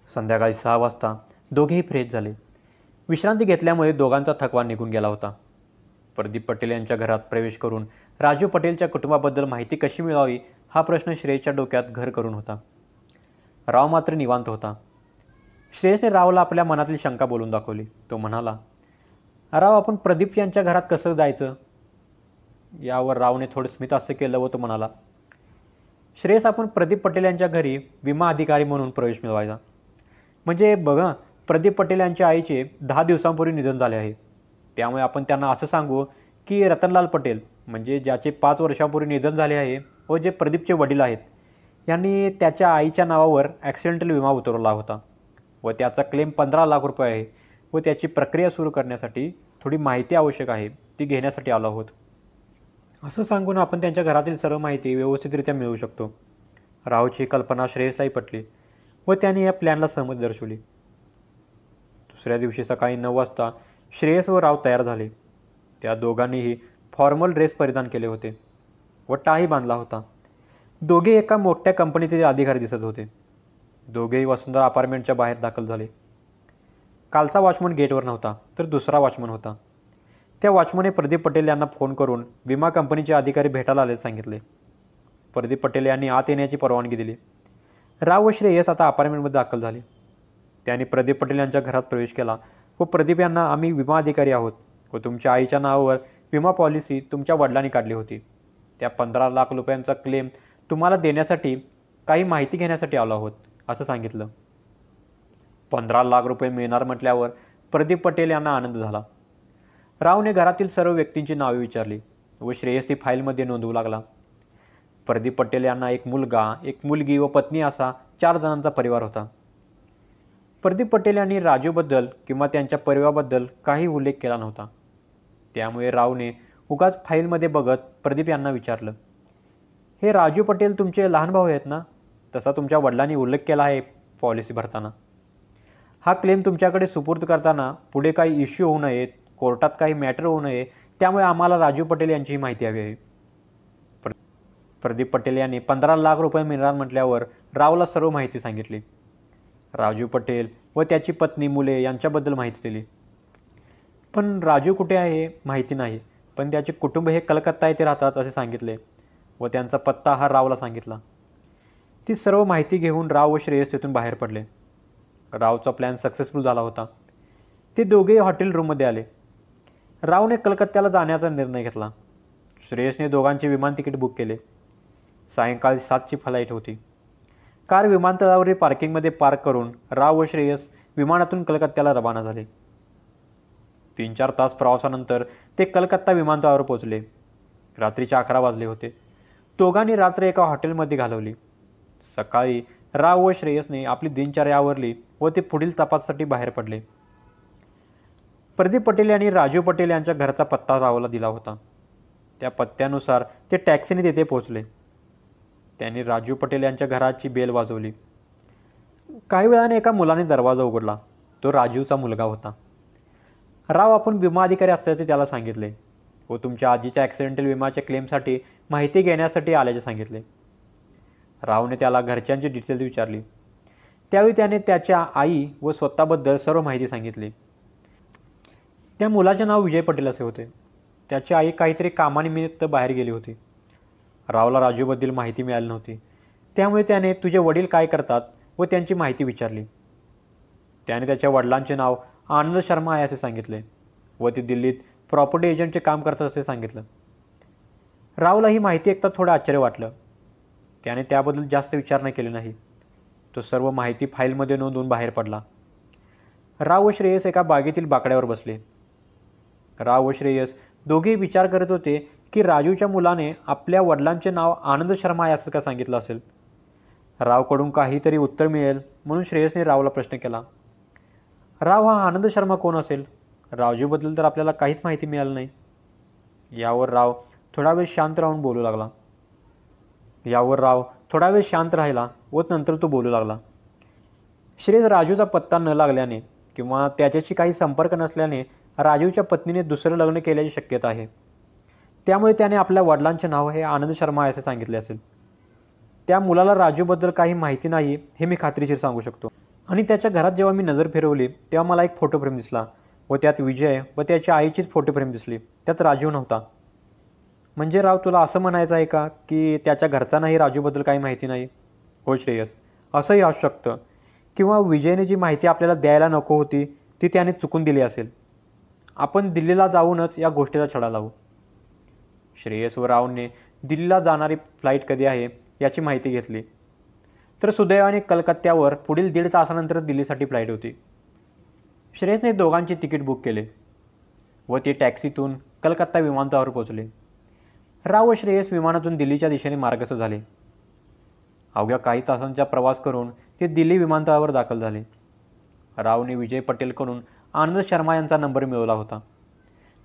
संध्याकाळी 6 वाजता दोघेही फ्रेश झाले. विश्रांती घेतल्यामुळे दोघांचा थकवा निघून गेला होता. प्रदीप पटेल यांच्या घरात प्रवेश करून राजू पटेलच्या कुटुंबाबद्दल माहिती कशी मिळवावी हा प्रश्न श्रेयसच्या डोक्यात घर करून होता. राव मात्र निवांत होता. श्रेयसने रावला आपल्या मनातली शंका बोलून दाखवली. तो म्हणाला, राव, आपण प्रदीप यांच्या घरात कसं जायचं? यावर रावने थोडं स्मित असं केलं व तो म्हणाला, श्रेयस आपण प्रदीप पटेल यांच्या घरी विमा अधिकारी म्हणून प्रवेश मिळवायचा. म्हणजे बघा, प्रदीप पटेल यांच्या आईचे 10 दिवसांपूर्वी निधन झाले आहे. त्यामुळे आपण त्यांना असं सांगू की रतनलाल पटेल, म्हणजे ज्याचे 5 वर्षांपूर्वी निधन झाले आहे व जे प्रदीपचे वडील आहेत, यांनी त्याच्या आईच्या नावावर ॲक्सिडेंटल विमा उतरवला होता व त्याचा क्लेम 15 लाख रुपये आहे व त्याची प्रक्रिया सुरू करण्यासाठी थोडी माहिती आवश्यक आहे, ती घेण्यासाठी आलो आहोत. असं सांगून आपण त्यांच्या घरातील सर्व माहिती व्यवस्थितरित्या मिळवू शकतो. रावची कल्पना श्रेयसलाही पटली व त्याने या प्लॅनला सहमती दर्शवली. दुसऱ्या दिवशी सकाळी 9 वाजता श्रेयस व राव तयार झाले. त्या दोघांनीही फॉर्मल ड्रेस परिधान केले होते व टाही बांधला होता. दोघे एका मोठ्या कंपनीचे अधिकारी दिसत होते. दोघेही वसुंधरा अपार्टमेंटच्या बाहेर दाखल झाले. कालचा वॉचमन गेटवर नव्हता, तर दुसरा वॉचमन होता. त्या वॉचमनने प्रदीप पटेल यांना फोन करून विमा कंपनीचे अधिकारी भेटायला आले सांगितले. प्रदीप पटेल यांनी आत येण्याची परवानगी दिली. राव व श्रेयस आता अपार्टमेंटमध्ये दाखल झाले. त्यांनी प्रदीप पटेल यांच्या घरात प्रवेश केला व प्रदीप यांना, आम्ही विमा अधिकारी आहोत व तुमच्या आईच्या नावावर विमा पॉलिसी तुमच्या वडिलांनी काढली होती. त्या 15 लाख रुपयांचा क्लेम तुम्हाला देण्यासाठी काही माहिती घेण्यासाठी आलो आहोत, असं सांगितलं. 15 लाख रुपये मिळणार म्हटल्यावर प्रदीप पटेल यांना आनंद झाला. रावने घरातील सर्व व्यक्तींची नावे विचारली व श्रेयस ती फाईलमध्ये नोंदवू लागला. प्रदीप पटेल यांना एक मुलगा, एक मुलगी व पत्नी असा 4 जणांचा परिवार होता. प्रदीप पटेल यांनी राजूबद्दल किंवा त्यांच्या परिवाराबद्दल काही उल्लेख केला नव्हता. त्यामुळे रावने उगाच फाईलमध्ये बघत प्रदीप यांना विचारलं, हे राजू पटेल तुमचे लहान भाऊ आहेत ना? तसा तुमच्या वडिलांनी उल्लेख केला आहे पॉलिसी भरताना. हा क्लेम तुमच्याकडे सुपूर्द करताना पुढे काही इश्यू होऊ नयेत, कोर्टात काही मॅटर होऊ नये, त्यामुळे आम्हाला राजू पटेल यांचीही माहिती हवी आहे. प्रदीप पटेल यांनी 15 लाख रुपये मिळणार म्हटल्यावर रावला सर्व माहिती सांगितली. राजू पटेल व त्याची पत्नी, मुले यांच्याबद्दल माहिती दिली. पण राजू कुठे आहे हे माहिती नाही, पण त्याचे कुटुंब हे कलकत्ता येथे राहतात असे सांगितले व त्यांचा पत्ता हा रावला सांगितला. ती सर्व माहिती घेऊन राव व श्रेयस तेथून बाहेर पडले. रावचा प्लॅन सक्सेसफुल झाला होता. ते दोघेही हॉटेल रूममध्ये आले. रावने कलकत्त्याला जाण्याचा निर्णय घेतला. श्रेयसने दोघांचे विमान तिकीट बुक केले. सायंकाळी 7ची फ्लाईट होती. कार विमानतळावरील पार्किंगमध्ये पार्क करून राव व श्रेयस विमानातून कलकत्त्याला रवाना झाले. 3-4 तास प्रवासानंतर ते कलकत्ता विमानतळावर पोहोचले. रात्रीचे 11 वाजले होते. दोघांनी रात्र एका हॉटेलमध्ये घालवली. सकाळी राव व श्रेयसने आपली दिनचर्या आवरली व ते पुढील तपासासाठी बाहेर पडले. प्रदीप पटेल यांनी राजू पटेल यांच्या घराचा पत्ता रावला दिला होता. त्या पत्त्यानुसार ते टॅक्सीने तेथे पोहोचले. त्यांनी राजू पटेल यांच्या घराची बेल वाजवली. काही वेळाने एका मुलाने दरवाजा उघडला. तो राजूचा मुलगा होता. राव आपण विमा अधिकारी असल्याचे त्याला सांगितले व तुमच्या आजीच्या ॲक्सिडेंटल विमाच्या क्लेमसाठी माहिती घेण्यासाठी आल्याचे सांगितले. रावने त्याला घरच्यांची डिटेल्स विचारली. त्यावेळी त्याने त्याच्या आई व स्वतःबद्दल सर्व माहिती सांगितली. त्या मुलाचे नाव विजय पटेल असे होते. त्याची आई काहीतरी कामानिमित्त बाहेर गेली होती. रावला राजूबद्दल माहिती मिळाली नव्हती. त्यामुळे त्याने तुझे वडील काय करतात व त्यांची माहिती विचारली. त्याने त्याच्या वडिलांचे नाव आनंद शर्मा आहे असे सांगितले व ते दिल्लीत प्रॉपर्टी एजंटचे काम करतात असे सांगितलं. रावला ही माहिती ऐकता थोडं आश्चर्य वाटलं. त्याने त्याबद्दल जास्त विचार नाही केले नाही. तो सर्व माहिती फाईलमध्ये नोंदवून बाहेर पडला. राव व श्रेयस एका बागेतील बाकड्यावर बसले. राव व श्रेयस दोघेही विचार करत होते की राजूच्या मुलाने आपल्या वडिलांचे नाव आनंद शर्मा आहे असं का सांगितलं असेल. रावकडून काहीतरी उत्तर मिळेल म्हणून श्रेयसने रावला प्रश्न केला, राव हा आनंद शर्मा कोण असेल? राजूबद्दल तर आपल्याला काहीच माहिती मिळाली नाही. यावर राव थोडा वेळ शांत राहिला व नंतर तो बोलू लागला. श्रेयस राजूचा पत्ता न लागल्याने किंवा त्याच्याशी काही संपर्क नसल्याने राजूच्या पत्नीने दुसरं लग्न केल्याची शक्यता आहे. त्यामुळे त्याने आपल्या वडिलांचे नाव हे आनंद शर्मा आहे असे सांगितले असेल. त्या मुलाला राजूबद्दल काही माहिती नाही हे मी खात्रीशीर सांगू शकतो. आणि त्याच्या घरात जेव्हा मी नजर फिरवली तेव्हा मला एक फोटो फ्रेम दिसला व त्यात विजय व त्याच्या आईचीच फोटो फ्रेम दिसली. त्यात राजू नव्हता. म्हणजे राव तुला असं म्हणायचं आहे का की त्याच्या घरच्यांनाही राजूबद्दल काही माहिती नाही? हो श्रेयस, असंही असू शकतं. किंवा विजयने जी माहिती आपल्याला द्यायला नको होती ती त्याने चुकून दिली असेल. आपण दिल्लीला जाऊनच या गोष्टीचा छडा लावू. श्रेयस व रावने दिल्लीला जाणारी फ्लाईट कधी आहे याची माहिती घेतली. तर सुदैवाने कलकत्त्यावर पुढील 1.5 तासानंतर दिल्लीसाठी फ्लाईट होती. श्रेयसने दोघांची तिकीट बुक केले व ते टॅक्सीतून कलकत्ता विमानतळावर पोहोचले. राव व श्रेयस विमानातून दिल्लीच्या दिशेने मार्गस्थ झाले. अवघ्या काही तासांचा प्रवास करून ते दिल्ली विमानतळावर दाखल झाले. रावने विजय पटेलकडून आनंद शर्मा यांचा नंबर मिळवला होता.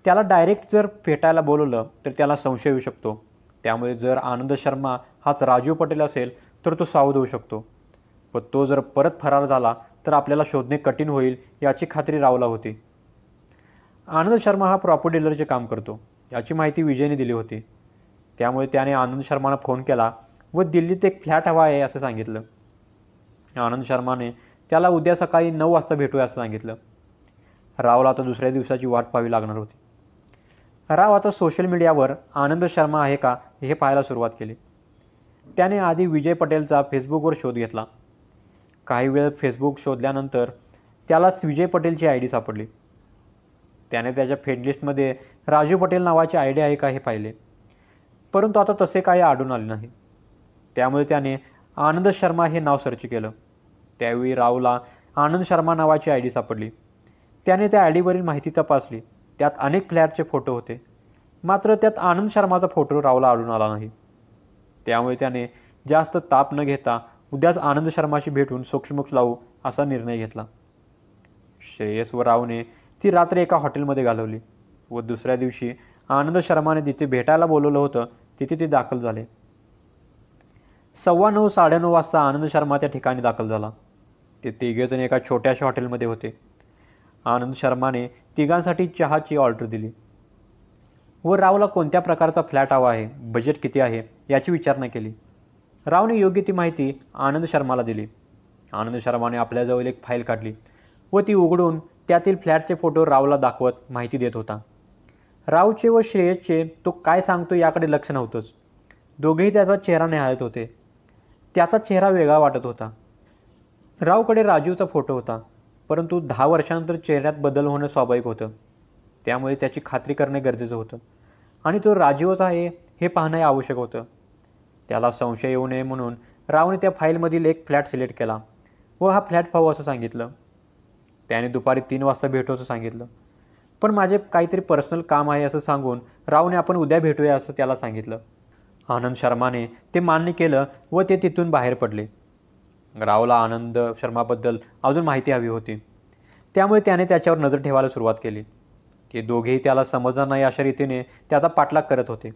त्याला डायरेक्ट जर भेटायला बोलवलं तर त्याला संशय येऊ शकतो. त्यामुळे जर आनंद शर्मा हाच राजीव पटेल असेल तर तो सावध होऊ शकतो. पण तो जर परत फरार झाला तर आपल्याला शोधणे कठीण होईल याची खात्री रावला होती. आनंद शर्मा हा प्रॉपर्टी डीलरचे काम करतो याची माहिती विजयने दिली होती. त्यामुळे त्याने आनंद शर्माला फोन केला व दिल्लीत एक फ्लॅट हवा आहे असं सांगितलं. आनंद शर्माने त्याला उद्या सकाळी 9 वाजता भेटूया असं सांगितलं. रावला आता दुसऱ्या दिवसाची वाट पाहावी लागणार होती. राव आता सोशल मीडियावर आनंद शर्मा आहे का हे पाहायला सुरुवात केली. त्याने आधी विजय पटेलचा फेसबुकवर शोध घेतला. काही वेळ फेसबुक शोधल्यानंतर त्याला विजय पटेलची ID सापडली. त्याने त्याच्या फ्रेंड लिस्टमध्ये राजू पटेल नावाची ID आहे का हे पाहिले, परंतु आता तसे काही आढळून आले नाही. त्यामुळे त्याने आनंद शर्मा हे नाव सर्च केलं. त्यावेळी रावला आनंद शर्मा नावाची ID सापडली. त्याने त्या IDवरील माहिती तपासली. त्यात अनेक फ्लॅटचे फोटो होते, मात्र त्यात आनंद शर्माचा फोटो रावला आढळून आला नाही. त्यामुळे त्याने जास्त ताप न घेता उद्याच आनंद शर्माशी भेटून सोक्षमोक्ष लावू असा निर्णय घेतला. श्रेयस व रावने ती रात्र एका हॉटेलमध्ये घालवली व दुसऱ्या दिवशी आनंद शर्माने जिथे भेटायला बोलवलं होतं तिथे ते दाखल झाले. 9:15 9:30 वाजता आनंद शर्मा त्या ठिकाणी दाखल झाला. ते तिघेजण एका छोट्याशा हॉटेलमध्ये होते. आनंद शर्माने तिघांसाठी चहाची ऑर्डर दिली व रावला कोणत्या प्रकारचा फ्लॅट हवा आहे, बजेट किती आहे याची विचारणा केली. रावने योग्य ती माहिती आनंद शर्माला दिली. आनंद शर्माने आपल्याजवळ एक फाईल काढली व ती उघडून त्यातील फ्लॅटचे फोटो रावला दाखवत माहिती देत होता. रावचे व श्रेयसचे तो काय सांगतो याकडे लक्ष नव्हतंच. दोघेही त्याचा चेहरा निहाळत होते. त्याचा चेहरा वेगळा वाटत होता. रावकडे राजीवचा फोटो होता, परंतु 10 वर्षांनंतर चेहऱ्यात बदल होणं स्वाभाविक होतं. त्यामुळे त्याची खात्री करणे गरजेचं होतं आणि तो राजीवच आहे हे पाहणं आवश्यक होतं. त्याला संशय येऊ नये म्हणून रावने त्या फाईलमधील एक फ्लॅट सिलेक्ट केला व हा फ्लॅट पाहू असं सांगितलं. त्याने दुपारी 3 वाजता भेटू असं सांगितलं. पण माझे काहीतरी पर्सनल काम आहे असं सांगून रावने आपण उद्या भेटूया असं त्याला सांगितलं. आनंद शर्माने ते मान्य केलं व ते तिथून बाहेर पडले. रावला आनंद शर्माबद्दल अजून माहिती हवी होती. त्यामुळे त्याने त्याच्यावर नजर ठेवायला सुरुवात केली. ते दोघेही त्याला समजणार नाही अशा रीतीने त्याचा पाठलाग करत होते.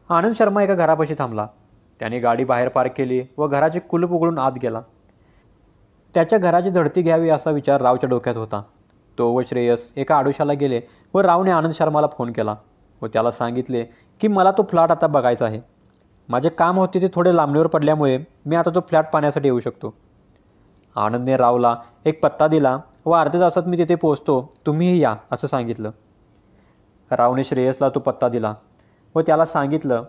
आनंद शर्मा एका घरापाशी थांबला. त्याने गाडी बाहेर पार्क केली व घराचे कुलूप उघडून आत गेला. त्याच्या घराची झडती घ्यावी असा विचार रावच्या डोक्यात होता. तो व श्रेयस एका आडोशाला गेले व रावने आनंद शर्माला फोन केला व त्याला सांगितले की मला तो फ्लॅट आता बघायचा आहे. माझे काम होते ते थोडे लांबणीवर पडल्यामुळे मी आता तो फ्लॅट पाहण्यासाठी येऊ शकतो. आनंदने रावला एक पत्ता दिला व अर्ध्या तासात मी तिथे पोहोचतो, तुम्हीही या असं सांगितलं. रावने श्रेयसला तो पत्ता दिला व त्याला सांगितलं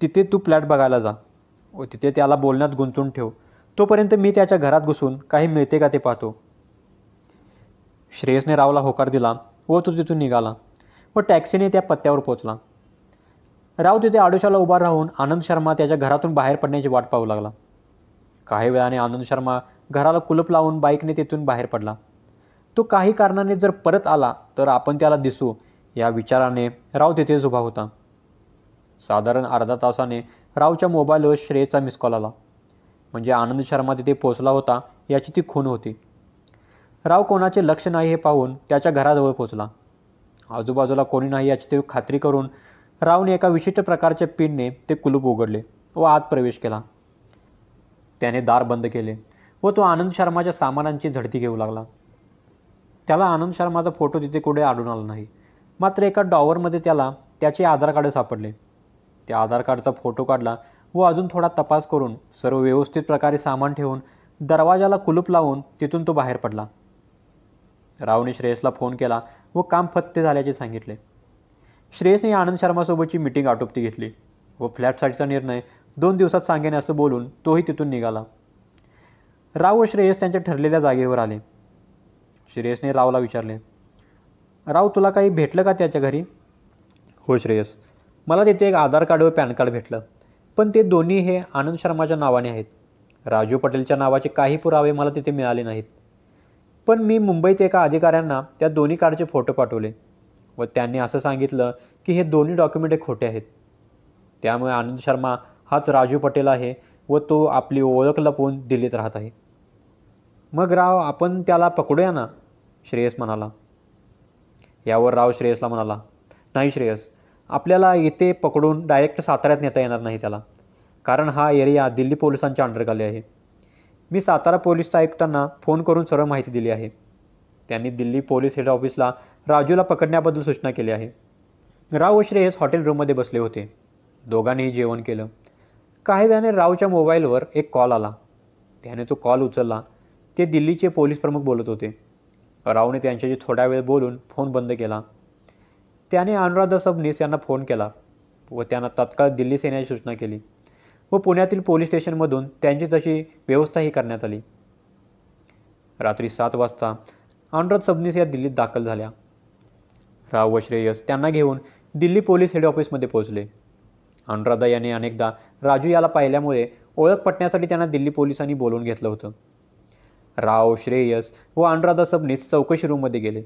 तिथे तू फ्लॅट बघायला जा व तिथे त्याला बोलण्यात गुंतून ठेव. तोपर्यंत मी त्याच्या घरात घुसून काही मिळते का ते पाहतो. श्रेयसने रावला होकार दिला व तो तिथून निघाला व टॅक्सीने त्या पत्त्यावर पोहोचला. राव तिथे आडोशाला उभा राहून आनंद शर्मा त्याच्या घरातून बाहेर पडण्याची वाट पाहू लागला. काही वेळाने आनंद शर्मा घराला कुलूप लावून बाईकने तिथून बाहेर पडला. तो काही कारणाने जर परत आला तर आपण त्याला दिसू या विचाराने राव तिथेच उभा होता. साधारण अर्धा तासाने रावच्या मोबाईलवर श्रेयसचा मिस कॉल आला. म्हणजे आनंद शर्मा तिथे पोहोचला होता याची ती खूण होती. राव कोणाचे लक्ष नाही हे पाहून त्याच्या घराजवळ पोहोचला. आजूबाजूला कोणी नाही याची ते खात्री करून रावने एका विशिष्ट प्रकारच्या पिनने ते कुलूप उघडले व आत प्रवेश केला. त्याने दार बंद केले व तो आनंद शर्माच्या सामानांची झडती घेऊ लागला. त्याला आनंद शर्माचा फोटो तिथे कुठे आढळून आला नाही, मात्र एका डॉवरमध्ये त्याला त्याचे आधार कार्ड सापडले. त्या आधार कार्डचा फोटो काढला व अजून थोडा तपास करून सर्व व्यवस्थित प्रकारे सामान ठेवून दरवाजाला कुलूप लावून तिथून तो बाहेर पडला. रावने श्रेयसला फोन केला व काम फत्ते झाल्याचे सांगितले. श्रेयसने आनंद शर्मासोबतची मीटिंग आटोपती घेतली व फ्लॅटसाठीचा निर्णय 2 दिवसात सांगेन असं बोलून तोही तिथून निघाला. राव व श्रेयस त्यांच्या ठरलेल्या जागेवर आले. श्रेयसने रावला विचारले, राव तुला काही भेटलं का त्याच्या घरी? हो श्रेयस, मला तिथे एक आधार कार्ड व पॅन कार्ड भेटलं. पण ते दोन्ही हे आनंद शर्माच्या नावाने आहेत. राजू पटेलच्या नावाचे काही पुरावे मला तिथे मिळाले नाहीत. पण मी मुंबईत एका अधिकाऱ्यांना त्या दोन्ही कारचे फोटो पाठवले व त्यांनी असं सांगितलं की हे दोन्ही डॉक्युमेंट खोटे आहेत. त्यामुळे आनंद शर्मा हाच राजू पटेल आहे व तो आपली ओळख लपवून दिल्लीत राहत आहे. मग राव, आपण त्याला पकडूया ना, श्रेयस म्हणाला. यावर राव श्रेयसला म्हणाला, नाही श्रेयस, आपल्याला इथे पकडून डायरेक्ट साताऱ्यात नेता येणार नाही त्याला, कारण हा एरिया दिल्ली पोलिसांच्या अंडरखाली आहे. मी सातारा पोलीस आयुक्तांना फोन करून सर्व माहिती दिली आहे. त्यांनी दिल्ली पोलीस हेड ऑफिसला राजूला पकडण्याबद्दल सूचना केली आहे. राव व श्रेयस हॉटेल रूममध्ये बसले होते. दोघांनीही जेवण केलं. काही वेळाने रावच्या मोबाईलवर एक कॉल आला. त्याने तो कॉल उचलला. ते दिल्लीचे पोलीस प्रमुख बोलत होते. रावने त्यांच्याशी थोडा वेळ बोलून फोन बंद केला. त्याने अनुराधा सबनीस यांना फोन केला व त्यांना तात्काळ दिल्लीस येण्याची सूचना केली व पुण्यातील पोलीस स्टेशनमधून त्यांची तशी व्यवस्थाही करण्यात आली. रात्री 7 वाजता अनुराधा सबनीस या दिल्लीत दाखल झाल्या. राव व श्रेयस त्यांना घेऊन दिल्ली पोलीस हेड ऑफिसमध्ये पोहोचले. अनुराधा यांनी अनेकदा राजू याला पाहिल्यामुळे ओळख पटण्यासाठी त्यांना दिल्ली पोलिसांनी बोलवून घेतलं होतं. राव, श्रेयस व अनुराधा सबनीस चौकशी रूममध्ये गेले.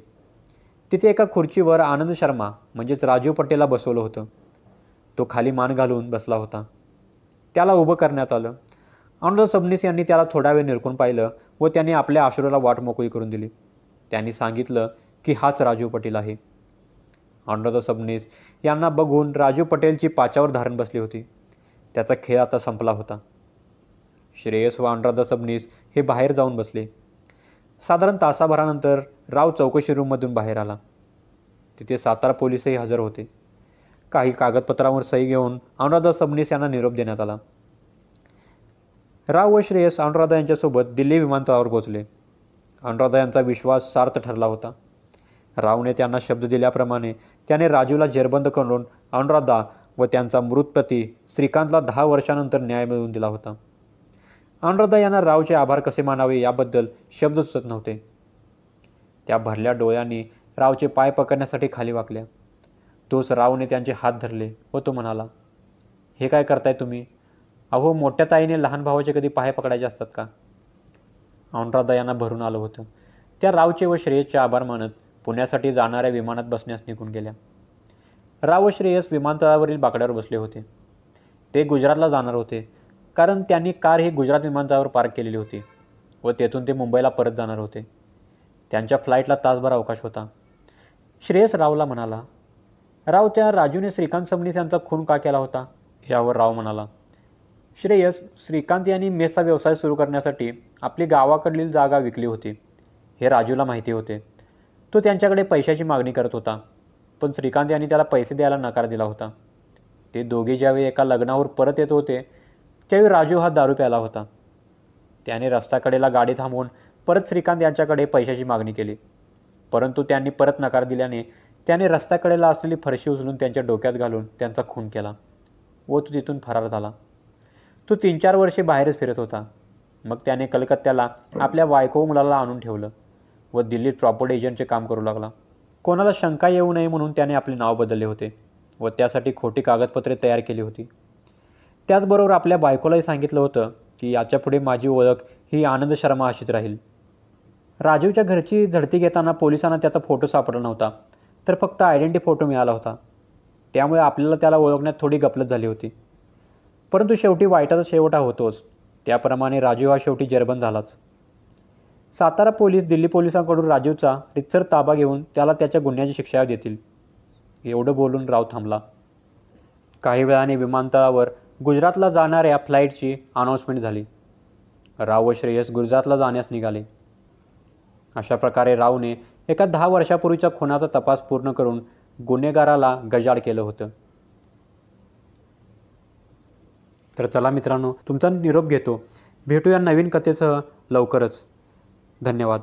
तिथे एका खुर्चीवर आनंद शर्मा म्हणजेच राजू पटेलला बसवलं होतं. तो खाली मान घालून बसला होता. त्याला उभं करण्यात आलं. अनुराधा सबनीस यांनी त्याला थोडा वेळ निरखून पाहिलं व त्यांनी आपल्या आश्रूला वाट मोकळी करून दिली. त्यांनी सांगितलं की हाच राजू पटेल आहे. अनुराधा सबनीस यांना बघून राजू पटेलची पाचावर धारण बसली होती. त्याचा खेळ आता संपला होता. श्रेयस व अनुराधा सबनीस हे बाहेर जाऊन बसले. साधारण तासाभरानंतर राव चौकशी रूममधून बाहेर आला. तिथे सातारा पोलीसही हजर होते. काही कागदपत्रांवर सही घेऊन अनुराधा सबनीस यांना निरोप देण्यात आला. राव व श्रेयस अनुराधा यांच्यासोबत दिल्ली विमानतळावर पोहोचले. अनुराधा यांचा विश्वास सार्थ ठरला होता. रावने त्यांना शब्द दिल्याप्रमाणे त्याने राजूला जेरबंद करून अनुराधा व त्यांचा मृत पती श्रीकांतला 10 वर्षानंतर न्याय मिळवून दिला होता. अनुराधा यांना रावचे आभार कसे मानावे याबद्दल शब्द सुचत नव्हते. त्या भरल्या डोळ्यांनी रावचे पाय पकडण्यासाठी खाली वाकल्या. तोच रावने त्यांचे हात धरले व तो म्हणाला, हे काय करताय तुम्ही? अहो, मोठ्या ताईने लहान भावाचे कधी पाय पकडायचे असतात का? अनुराधा यांना भरून आलं होतं. त्या रावचे व श्रेयसचे आभार मानत पुण्यासाठी जाणाऱ्या विमानात बसण्यास निघून गेल्या. राव व श्रेयस विमानतळावरील बाकड्यावर बसले होते. ते गुजरातला जाणार होते, कारण त्यांनी कार ही गुजरात विमानतळावर पार्क केलेली होती व तेथून ते मुंबईला परत जाणार होते. त्यांच्या फ्लाईटला तासभर अवकाश होता. श्रेयस रावला म्हणाला, राव, त्या राजूने श्रीकांत सबनीस यांचा खून का केला होता? यावर राव म्हणाला, श्रेयस, श्रीकांत यांनी मेसचा व्यवसाय सुरू करण्यासाठी आपली गावाकडील जागा विकली होती. हे राजूला माहिती होते. तो त्यांच्याकडे पैशाची मागणी करत होता, पण श्रीकांत यांनी त्याला पैसे द्यायला नकार दिला होता. ते दोघे ज्यावेळी एका लग्नावर परत येत होते त्यावेळी राजू हा दारू प्याला होता. त्याने रस्त्याकडेला गाडी थांबवून परत श्रीकांत यांच्याकडे पैशाची मागणी केली, परंतु त्यांनी परत नकार दिल्याने त्याने रस्त्याकडेला असलेली फरशी उचलून त्यांच्या डोक्यात घालून त्यांचा खून केला व तो तिथून फरार झाला. तो 3-4 वर्षे बाहेरच फिरत होता. मग त्याने कलकत्त्याला आपल्या बायको मुलाला आणून ठेवलं व दिल्लीत प्रॉपर्टी एजंटचे काम करू लागला. कोणाला शंका येऊ नये म्हणून त्याने आपले नाव बदलले होते व त्यासाठी खोटी कागदपत्रे तयार केली होती. त्याचबरोबर आपल्या बायकोलाही सांगितलं होतं की याच्यापुढे माझी ओळख ही आनंद शर्मा अशीच राहील. राजूच्या घरची झडती घेताना पोलिसांना त्याचा फोटो सापडला नव्हता, तर फक्त आयडेंटिटी फोटो मिळाला होता. त्यामुळे आपल्याला त्याला ओळखण्यात थोडी गफलत झाली होती. परंतु शेवटी वाईटाचा शेवट हा होतोच. त्याप्रमाणे राजू हा शेवटी जेरबंद झालाच. सातारा पोलीस दिल्ली पोलिसांकडून राजूचा रितसर ताबा घेऊन त्याला त्याच्या गुन्ह्याची शिक्षा देतील. एवढं बोलून राव थांबला. काही वेळाने विमानतळावर गुजरातला जाणाऱ्या फ्लाईटची अनाऊन्समेंट झाली. राव व श्रेयस गुजरातला जाण्यास निघाले. अशा प्रकारे रावने एका 10 वर्षापूर्वीच्या खुनाचा तपास पूर्ण करून गुन्हेगाराला गजाड केलं होतं. तर चला मित्रांनो, तुमचा निरोप घेतो. भेटूया नवीन कथेसह लवकरच. धन्यवाद.